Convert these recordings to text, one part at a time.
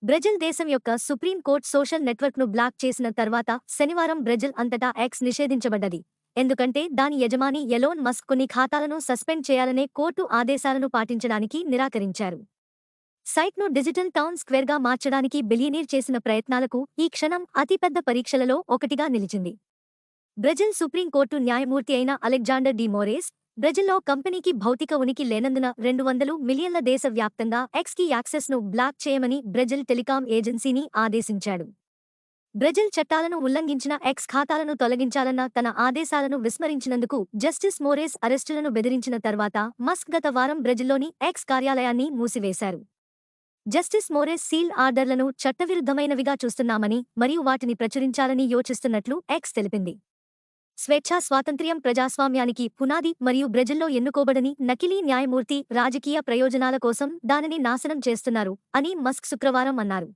Brazil దేశం యొక్క supreme court social నెట్వర్క్ను బ్లాక్ చేసిన తర్వాత శనివారం బ్రెజిల్ అంతటా ఎక్స్ నిషేధించబడ్డది. ఎందుకంటే దాని యజమాని ఎలోన్ మస్క్ కొన్ని ఖాతాలను సస్పెండ్ చేయాలనే కోర్టు ఆదేశాలను పాటించడానికి నిరాకరించారు. సైట్ను డిజిటల్ టౌన్ స్క్వేర్గా మార్చడానికి బిలియనీర్ చేసిన ప్రయత్నాలకు ఈ క్షణం అతిపెద్ద పరీక్షలలో ఒకటిగా నిలిచింది. బ్రెజిల్ సుప్రీంకోర్టు న్యాయమూర్తి అయిన అలెగ్జాండర్ డి మోరేస్, బ్రెజిల్లో కంపెనీకి భౌతిక ఉనికి లేనందున 200 మిలియన్ల దేశవ్యాప్తంగా ఎక్స్కి యాక్సెస్ను బ్లాక్ చేయమని బ్రెజిల్ టెలికాం ఏజెన్సీని ఆదేశించాడు. బ్రెజిల్ చట్టాలను ఉల్లంఘించిన ఎక్స్ ఖాతాలను తొలగించాలన్న తన ఆదేశాలను విస్మరించినందుకు జస్టిస్ మోరేస్ అరెస్టులను బెదిరించిన తర్వాత మస్క్ గత వారం బ్రెజిల్లోని ఎక్స్ కార్యాలయాన్ని మూసివేశారు. జస్టిస్ మోరేస్ సీల్ ఆర్డర్లను చట్టవిరుద్ధమైనవిగా చూస్తున్నామని మరియు వాటిని ప్రచురించాలని యోచిస్తున్నట్లు ఎక్స్ తెలిపింది. స్వేచ్ఛా స్వాతంత్ర్యం ప్రజాస్వామ్యానికి పునాది మరియు బ్రెజిల్లో ఎన్నుకోబడని నకిలీ న్యాయమూర్తి రాజకీయ ప్రయోజనాల కోసం దానిని నాశనం చేస్తున్నారు అని మస్క్ శుక్రవారం అన్నారు.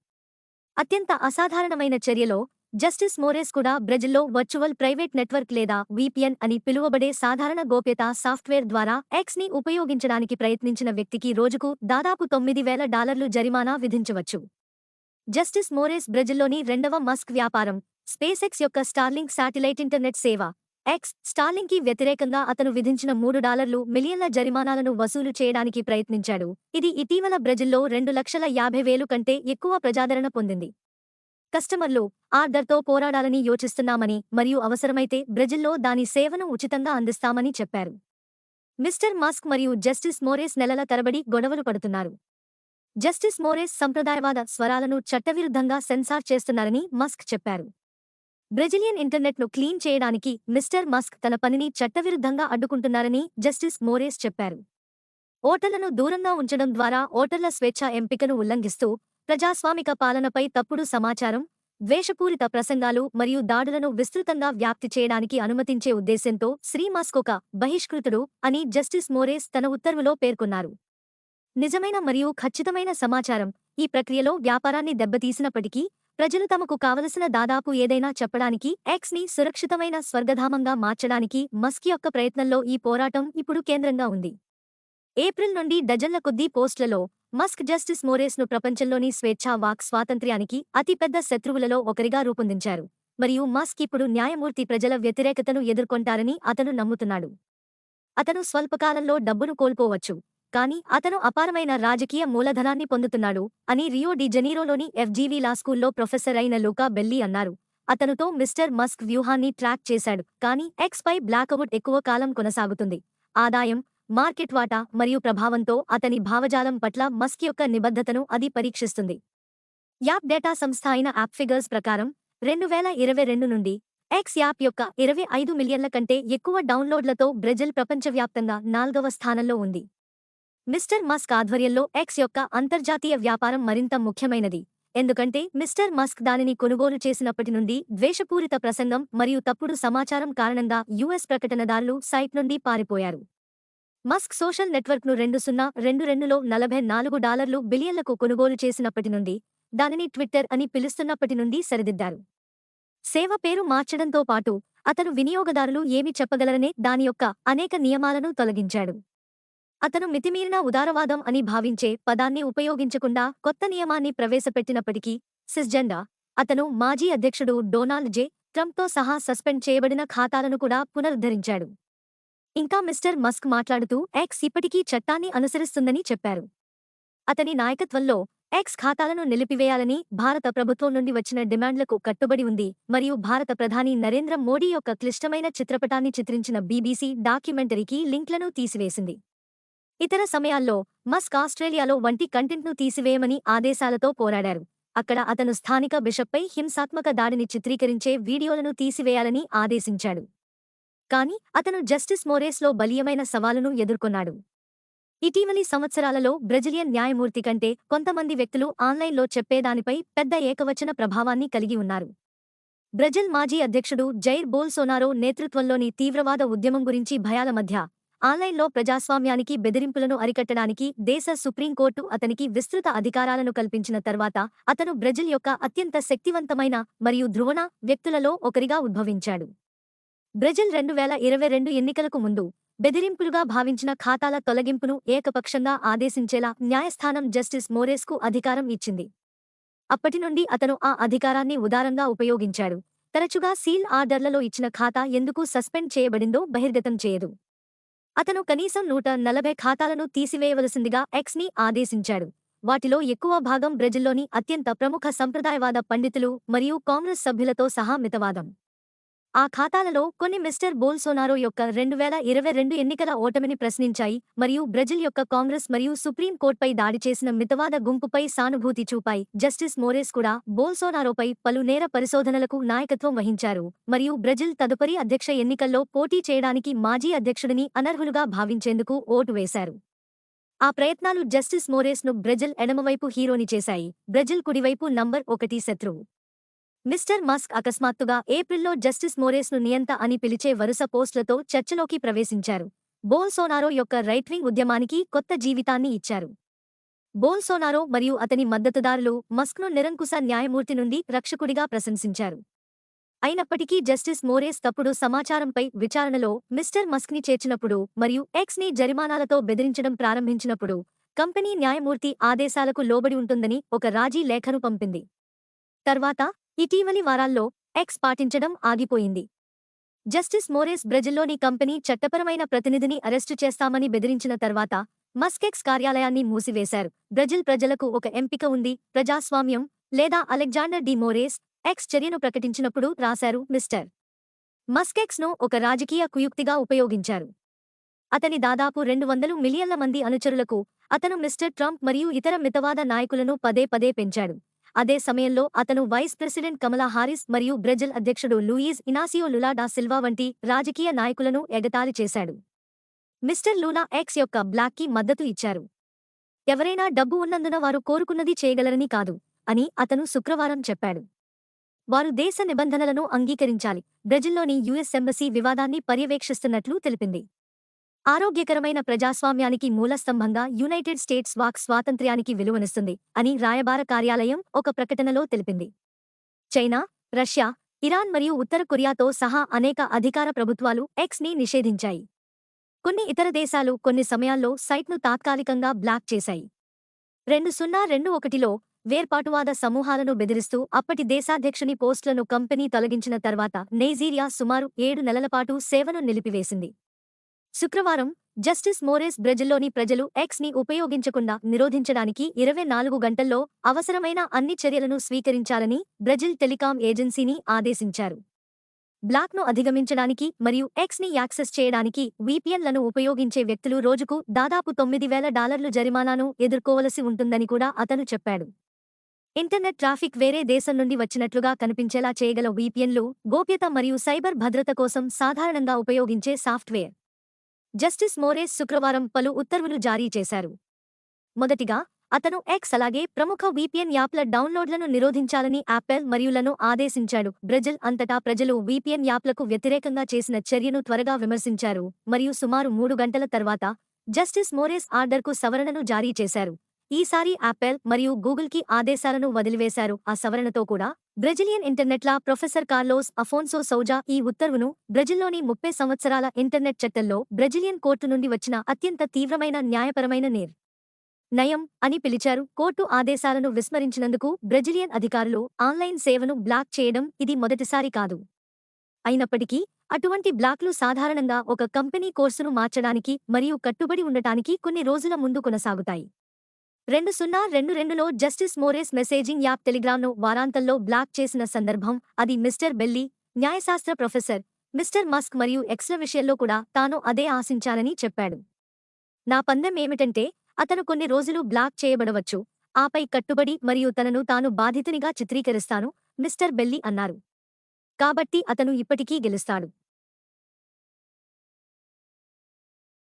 అత్యంత అసాధారణమైన చర్యలో జస్టిస్ మోరేస్ కూడా బ్రెజిల్లో వర్చువల్ ప్రైవేట్ నెట్వర్క్ లేదా విపిఎన్ అని పిలువబడే సాధారణ గోప్యతా సాఫ్ట్వేర్ ద్వారా ఎక్స్ని ఉపయోగించడానికి ప్రయత్నించిన వ్యక్తికి రోజుకు దాదాపు $9,000 జరిమానా విధించవచ్చు. జస్టిస్ మోరేస్ బ్రెజిల్లోని రెండవ మస్క్ వ్యాపారం స్పేసెక్స్ యొక్క స్టార్లింక్ శాటిలైట్ ఇంటర్నెట్ సేవ ఎక్స్ స్టార్లింక్కి వ్యతిరేకంగా అతను విధించిన $3 మిలియన్ల జరిమానాలను వసూలు చేయడానికి ప్రయత్నించాడు. ఇది ఇటీవల బ్రెజిల్లో 2,50,000 కంటే ఎక్కువ ప్రజాదరణ పొందింది. కస్టమర్లు ఆర్డర్తో పోరాడాలని యోచిస్తున్నామని మరియు అవసరమైతే బ్రెజిల్లో దాని సేవను ఉచితంగా అందిస్తామని చెప్పారు. మిస్టర్ మస్క్ మరియు జస్టిస్ మోరేస్ నెలల తరబడి గొడవలు పడుతున్నారు. జస్టిస్ మోరేస్ సంప్రదాయవాద స్వరాలను చట్టవిరుద్ధంగా సెన్సార్ చేస్తున్నారని మస్క్ చెప్పారు. బ్రెజిలియన్ ఇంటర్నెట్ను క్లీన్ చేయడానికి మిస్టర్ మస్క్ తన పనిని చట్టవిరుద్ధంగా అడ్డుకుంటున్నారని జస్టిస్ మోరేస్ చెప్పారు. ఓటర్లను దూరంగా ఉంచడం ద్వారా ఓటర్ల స్వేచ్ఛ ఎంపికను ఉల్లంఘిస్తూ ప్రజాస్వామిక పాలనపై తప్పుడు సమాచారం, ద్వేషపూరిత ప్రసంగాలు మరియు దాడులను విస్తృతంగా వ్యాప్తి చేయడానికి అనుమతించే ఉద్దేశంతో శ్రీ మస్క్ ఒక బహిష్కృతుడు అని జస్టిస్ మోరేస్ తన ఉత్తర్వులో పేర్కొన్నారు. నిజమైన మరియు ఖచ్చితమైన సమాచారం ఈ ప్రక్రియలో వ్యాపారాన్ని దెబ్బతీసినప్పటికీ ప్రజలు తమకు కావలసిన దాదాపు ఏదైనా చెప్పడానికి ఎక్స్ని సురక్షితమైన స్వర్గధామంగా మార్చడానికి మస్క్ యొక్క ప్రయత్నంలో ఈ పోరాటం ఇప్పుడు కేంద్రంగా ఉంది. ఏప్రిల్ నుండి డజన్ల కొద్దీ పోస్టులలో మస్క్ జస్టిస్ మోరేస్ను ప్రపంచంలోని స్వేచ్ఛా వాక్ స్వాతంత్ర్యానికి అతిపెద్ద శత్రువులలో ఒకరిగా రూపొందించారు మరియు మస్క్ ఇప్పుడు న్యాయమూర్తి ప్రజల వ్యతిరేకతను ఎదుర్కొంటారని అతను నమ్ముతున్నాడు. అతను స్వల్పకాలంలో డబ్బును కోల్పోవచ్చు, కానీ అతను అపారమైన రాజకీయ మూలధనాన్ని పొందుతున్నాడు అని రియో డి జనీరోలోని ఎఫ్జీవీ లా స్కూల్లో ప్రొఫెసర్ అయిన లూకా బెల్లీ అన్నారు. అతనుతో మిస్టర్ మస్క్ వ్యూహాన్ని ట్రాక్ చేశాడు, కానీ ఎక్స్ పై బ్లాక్అవుట్ ఎక్కువ కాలం కొనసాగుతుంది. ఆదాయం, మార్కెట్ వాటా మరియు ప్రభావంతో అతని భావజాలం పట్ల మస్క్ యొక్క నిబద్ధతను అది పరీక్షిస్తుంది. యాప్ డేటా సంస్థ అయిన యాప్ఫిగర్స్ ప్రకారం 2022 నుండి ఎక్స్ యాప్ యొక్క 25 మిలియన్ల కంటే ఎక్కువ డౌన్లోడ్లతో బ్రెజిల్ ప్రపంచవ్యాప్తంగా 4వ స్థానంలో ఉంది. మిస్టర్ మస్క్ ఆధ్వర్యంలో ఎక్స్ యొక్క అంతర్జాతీయ వ్యాపారం మరింత ముఖ్యమైనది, ఎందుకంటే మిస్టర్ మస్క్ దానిని కొనుగోలు చేసినప్పటి నుండి ద్వేషపూరిత ప్రసంగం మరియు తప్పుడు సమాచారం కారణంగా యుఎస్ ప్రకటనదారులు సైట్ నుండి పారిపోయారు. మస్క్ సోషల్ నెట్వర్క్ను 2022లో $44 బిలియన్లకు కొనుగోలు చేసినప్పటి నుండి దానిని ట్విట్టర్ అని పిలుస్తున్నప్పటి నుండి సరిదిద్దారు. సేవ పేరు మార్చడంతో పాటు అతను వినియోగదారులు ఏమి చెప్పగలరనే దాని యొక్క అనేక నియమాలను తొలగించాడు. అతను మితిమీరిన ఉదారవాదం అని భావించే పదాన్ని ఉపయోగించకుండా కొత్త నియమాన్ని ప్రవేశపెట్టినప్పటికీ సిస్జెండా అతను మాజీ అధ్యక్షుడు డొనాల్డ్ జె. ట్రంప్తో సహా సస్పెండ్ చేయబడిన ఖాతాలను కూడా పునరుద్ధరించాడు. ఇంకా మిస్టర్ మస్క్ మాట్లాడుతూ ఎక్స్ ఇప్పటికీ చట్టాన్ని అనుసరిస్తుందని చెప్పారు. అతని నాయకత్వంలో ఎక్స్ ఖాతాలను నిలిపివేయాలని భారత ప్రభుత్వం నుండి వచ్చిన డిమాండ్లకు కట్టుబడి ఉంది మరియు భారత ప్రధాని నరేంద్ర మోడీ యొక్క క్లిష్టమైన చిత్రపటాన్ని చిత్రించిన బీబీసీ డాక్యుమెంటరీకి లింక్లను తీసివేసింది. ఇతర సమయాల్లో మస్క్ ఆస్ట్రేలియాలో వంటి కంటెంట్ను తీసివేయమని ఆదేశాలతో పోరాడారు. అక్కడ అతను స్థానిక బిషప్పై హింసాత్మక దాడిని చిత్రీకరించే వీడియోలను తీసివేయాలని ఆదేశించాడు. కానీ అతను జస్టిస్ మోరేస్లో బలీయమైన సవాలును ఎదుర్కొన్నాడు. ఇటీవలి సంవత్సరాలలో బ్రెజిలియన్ న్యాయమూర్తి కంటే కొంతమంది వ్యక్తులు ఆన్లైన్లో చెప్పేదానిపై పెద్ద ఏకవచన ప్రభావాన్ని కలిగి ఉన్నారు. బ్రెజిల్ మాజీ అధ్యక్షుడు జైర్ బోల్సోనారో నేతృత్వంలోని తీవ్రవాద ఉద్యమం గురించి భయాల మధ్య ఆన్లైన్లో ప్రజాస్వామ్యానికి బెదిరింపులను అరికట్టడానికి దేశ సుప్రీంకోర్టు అతనికి విస్తృత అధికారాలను కల్పించిన తర్వాత అతను బ్రెజిల్ యొక్క అత్యంత శక్తివంతమైన మరియు ధృవణ వ్యక్తులలో ఒకరిగా ఉద్భవించాడు. బ్రెజిల్ 2022 ఎన్నికలకు ముందు బెదిరింపులుగా భావించిన ఖాతాల తొలగింపును ఏకపక్షంగా ఆదేశించేలా న్యాయస్థానం జస్టిస్ మోరేస్కు అధికారం ఇచ్చింది. అప్పటి నుండి అతను ఆ అధికారాన్ని ఉదారంగా ఉపయోగించాడు. తరచుగా సీల్ ఆర్డర్లలో ఇచ్చిన ఖాతా ఎందుకు సస్పెండ్ చేయబడిందో బహిర్గతం చేయదు. అతను కనీసం 140 ఖాతాలను తీసివేయవలసిందిగా ఎక్స్‌ని ఆదేశించాడు. వాటిలో ఎక్కువ భాగం బ్రెజిల్లోని అత్యంత ప్రముఖ సంప్రదాయవాద పండితులు మరియు కాంగ్రెస్ సభ్యులతో సహా మితవాదం. ఆ ఖాతాలలో కొన్ని మిస్టర్ బోల్సోనారో యొక్క 2022 ఎన్నికల ఓటమిని ప్రశ్నించాయి మరియు బ్రెజిల్ యొక్క కాంగ్రెస్ మరియు సుప్రీం కోర్టుపై దాడి చేసిన మితవాద గుంపుపై సానుభూతి చూపాయి. జస్టిస్ మోరేస్ కూడా బోల్సోనారోపై పలు నేర పరిశోధనలకు నాయకత్వం వహించారు మరియు బ్రెజిల్ తదుపరి అధ్యక్ష ఎన్నికల్లో పోటీ చేయడానికి మాజీ అధ్యక్షుడిని అనర్హులుగా భావించేందుకు ఓటు వేశారు. ఆ ప్రయత్నాలు జస్టిస్ మోరేస్ను బ్రెజిల్ ఎడమవైపు హీరోని చేశాయి, బ్రెజిల్ కుడివైపు నంబర్ 1 శత్రువు. మిస్టర్ మస్క్ అకస్మాత్తుగా ఏప్రిల్లో జస్టిస్ మోరేస్ను నియంత అని పిలిచే వరుస పోస్టులతో చర్చలోకి ప్రవేశించారు. బోల్సోనారో యొక్క రైట్ వింగ్ ఉద్యమానికి కొత్త జీవితాన్ని ఇచ్చారు. బోల్సోనారో మరియు అతని మద్దతుదారులు మస్క్ను నిరంకుశ న్యాయమూర్తి నుండి రక్షకుడిగా ప్రశంసించారు. అయినప్పటికీ జస్టిస్ మోరేస్ తప్పుడు సమాచారంపై విచారణలో మిస్టర్ మస్క్ని చేర్చినప్పుడు మరియు ఎక్స్‌ని జరిమానాలతో బెదిరించడం ప్రారంభించినప్పుడు కంపెనీ న్యాయమూర్తి ఆదేశాలకు లోబడి ఉంటుందని ఒక రాజీ లేఖను పంపింది. తర్వాత ఇటీవలి వారాల్లో ఎక్స్ పాటించడం ఆగిపోయింది. జస్టిస్ మోరేస్ బ్రెజిల్లోని కంపెనీ చట్టపరమైన ప్రతినిధిని అరెస్టు చేస్తామని బెదిరించిన తర్వాత మస్కెక్స్ కార్యాలయాన్ని మూసివేశారు. బ్రెజిల్ ప్రజలకు ఒక ఎంపిక ఉంది, ప్రజాస్వామ్యం లేదా అలెగ్జాండర్ డి మోరేస్ ఎక్స్ చర్యను ప్రకటించినప్పుడు రాశారు. మిస్టర్ మస్కెక్స్ను ఒక రాజకీయ కుయుక్తిగా ఉపయోగించారు. అతని దాదాపు 200 మిలియన్ల మంది అనుచరులకు అతను మిస్టర్ ట్రంప్ మరియు ఇతర మితవాద నాయకులను పదే పదే పెంచాడు. అదే సమయంలో అతను వైస్ ప్రెసిడెంట్ కమలా హారిస్ మరియు బ్రెజిల్ అధ్యక్షుడు Luiz Inacio Lula da Silva వంటి రాజకీయ నాయకులను ఎగతాళి చేశాడు. మిస్టర్ లూలా ఎక్స్ యొక్క బ్లాక్కి మద్దతు ఇచ్చారు. ఎవరైనా డబ్బు ఉన్నందున వారు కోరుకున్నది చేయగలరని కాదు అని అతను శుక్రవారం చెప్పాడు. వారు దేశ నిబంధనలను అంగీకరించాలి. బ్రెజిల్లోని యుఎస్ ఎంబసీ వివాదాన్ని పర్యవేక్షిస్తున్నట్లు తెలిపింది. ఆరోగ్యకరమైన ప్రజాస్వామ్యానికి మూలస్తంభంగా యునైటెడ్ స్టేట్స్ వాక్ స్వాతంత్ర్యానికి విలువనిస్తుంది అని రాయబార కార్యాలయం ఒక ప్రకటనలో తెలిపింది. చైనా, రష్యా, ఇరాన్ మరియు ఉత్తర కొరియాతో సహా అనేక అధికార ప్రభుత్వాలు ఎక్స్‌ని నిషేధించాయి. కొన్ని ఇతర దేశాలు కొన్ని సమయాల్లో సైట్ను తాత్కాలికంగా బ్లాక్ చేశాయి. 2021లో వేర్పాటువాద సమూహాలను బెదిరిస్తూ అప్పటి దేశాధ్యక్షుని పోస్టులను కంపెనీ తొలగించిన తర్వాత నైజీరియా సుమారు 7 నెలలపాటు సేవను నిలిపివేసింది. శుక్రవారం జస్టిస్ మోరేస్ బ్రెజిల్లోని ప్రజలు ఎక్స్‌ని ఉపయోగించకుండా నిరోధించడానికి 24 గంటల్లో అవసరమైన అన్ని చర్యలను స్వీకరించాలని బ్రెజిల్ టెలికాం ఏజెన్సీని ఆదేశించారు. బ్లాక్ను అధిగమించడానికి మరియు ఎక్స్‌ని యాక్సెస్ చేయడానికి వీపీఎన్లను ఉపయోగించే వ్యక్తులు రోజుకు దాదాపు $9,000 జరిమానాను ఎదుర్కోవలసి ఉంటుందని కూడా అతను చెప్పాడు. ఇంటర్నెట్ ట్రాఫిక్ వేరే దేశం నుండి వచ్చినట్లుగా కనిపించేలా చేయగల వీపీఎన్లు గోప్యత మరియు సైబర్ భద్రత కోసం సాధారణంగా ఉపయోగించే సాఫ్ట్వేర్. జస్టిస్ మోరేస్ శుక్రవారం పలు ఉత్తర్వులు జారీ చేశారు. మొదటిగా అతను ఎక్స్ అలాగే ప్రముఖ వీపీఎన్ యాప్ల డౌన్లోడ్లను నిరోధించాలని యాపిల్ మరియు లను ఆదేశించాడు. బ్రెజిల్ అంతటా ప్రజలు వీపీఎన్ యాప్లకు వ్యతిరేకంగా చేసిన చర్యను త్వరగా విమర్శించారు మరియు సుమారు 3 గంటల తర్వాత జస్టిస్ మోరేస్ ఆర్డర్కు సవరణను జారీ చేశారు. ఈసారి యాపిల్ మరియు గూగుల్కి ఆదేశాలను వదిలివేశారు. ఆ సవరణతో కూడా బ్రెజిలియన్ ఇంటర్నెట్లా ప్రొఫెసర్ కార్లోస్ అఫోన్సో సౌజా ఈ ఉత్తర్వును బ్రెజిల్లోని 30 సంవత్సరాల ఇంటర్నెట్ చట్టంలో బ్రెజిలియన్ కోర్టు నుండి వచ్చిన అత్యంత తీవ్రమైన న్యాయపరమైన నయం అని పిలిచారు. కోర్టు ఆదేశాలను విస్మరించినందుకు బ్రెజిలియన్ అధికారులు ఆన్లైన్ సేవను బ్లాక్ చేయడం ఇది మొదటిసారి కాదు. అయినప్పటికీ అటువంటి బ్లాక్లు సాధారణంగా ఒక కంపెనీ కోర్సును మార్చడానికి మరియు కట్టుబడి ఉండటానికి కొన్ని రోజుల ముందు కొనసాగుతాయి. 2022లో జస్టిస్ మోరేస్ మెసేజింగ్ యాప్ టెలిగ్రామ్ను వారాంతంలో బ్లాక్ చేసిన సందర్భం అది మిస్టర్ బెల్లీ, న్యాయశాస్త్ర ప్రొఫెసర్, మిస్టర్ మస్క్ మరియు ఎక్స్ల విషయంలో కూడా తాను అదే ఆశించానని చెప్పాడు. నా పందెం ఏమిటంటే అతను కొన్ని రోజులు బ్లాక్ చేయబడవచ్చు, ఆపై కట్టుబడి మరియు తనను తాను బాధితునిగా చిత్రీకరిస్తాను, మిస్టర్ బెల్లీ అన్నారు. కాబట్టి అతను ఇప్పటికీ గెలుస్తాడు.